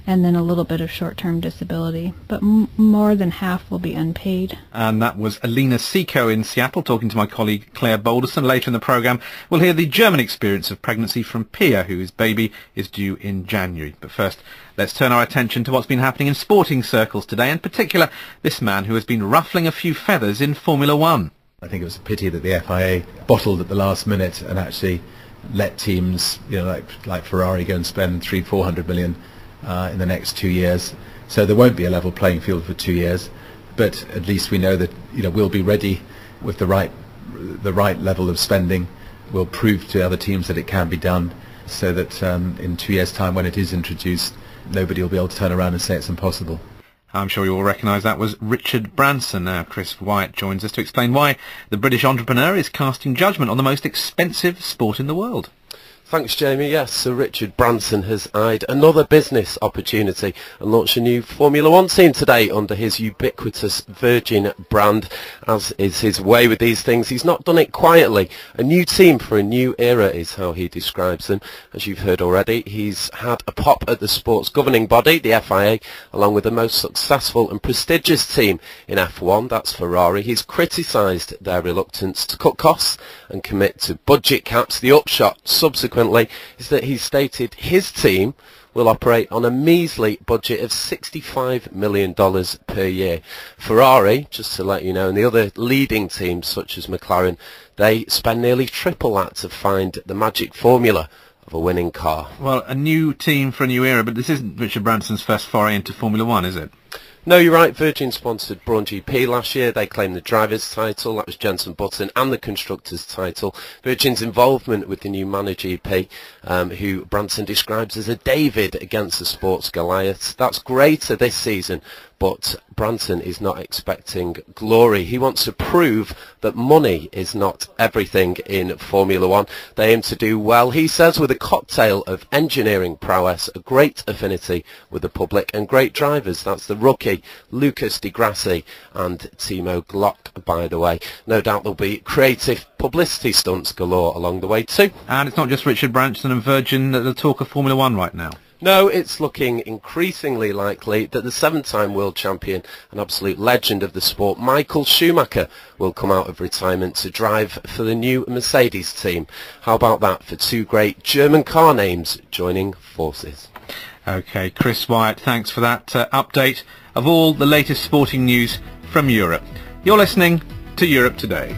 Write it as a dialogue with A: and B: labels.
A: and then a little bit of short-term disability, but more than half will be unpaid.
B: And that was Alina Seco in Seattle talking to my colleague Claire Balderson. Later in the programme we'll hear the German experience of pregnancy from Pia, whose baby is due in January. But first, let's turn our attention to what's been happening in sporting circles today, in particular this man who has been ruffling a few feathers in Formula One.
C: I think it was a pity that the FIA bottled at the last minute and actually let teams, like Ferrari, go and spend 300-400 million in the next 2 years. So there won't be a level playing field for 2 years, but at least we know that we'll be ready with the right level of spending. We'll prove to other teams that it can be done, so that in 2 years' time, when it is introduced, nobody will be able to turn around and say it's impossible.
B: I'm sure you all recognise that was Richard Branson. Now Chris Whyatt joins us to explain why the British entrepreneur is casting judgment on the most expensive sport in the world.
D: Thanks, Jamie. Yes, Sir Richard Branson has eyed another business opportunity and launched a new Formula One team today under his ubiquitous Virgin brand. As is his way with these things, he's not done it quietly. A new team for a new era is how he describes them. As you've heard already, he's had a pop at the sport's governing body, the FIA, along with the most successful and prestigious team in F1, that's Ferrari. He's criticised their reluctance to cut costs and commit to budget caps. The upshot subsequently is that he's stated his team will operate on a measly budget of $65 million per year. Ferrari, just to let you know, and the other leading teams such as McLaren, they spend nearly triple that to find the magic formula of a winning car.
B: Well, a new team for a new era, but this isn't Richard Branson's first foray into Formula One, is it?
D: No, you're right. Virgin sponsored Brawn GP last year. They claimed the driver's title, that was Jenson Button, and the constructor's title. Virgin's involvement with the new MotoGP, who Branson describes as a David against the sport's Goliath. That's greater this season, but Branson is not expecting glory. He wants to prove that money is not everything in Formula One. They aim to do well, he says, with a cocktail of engineering prowess, a great affinity with the public, and great drivers. That's the rookie Lucas Di Grassi and Timo Glock, by the way. No doubt there'll be creative publicity stunts galore along the way too.
B: And it's not just Richard Branson and Virgin that are the talk of Formula One right now.
D: No, it's looking increasingly likely that the seven-time world champion and absolute legend of the sport, Michael Schumacher, will come out of retirement to drive for the new Mercedes team. How about that for two great German car names joining forces?
B: OK, Chris Whyatt, thanks for that update of all the latest sporting news from Europe. You're listening to Europe Today.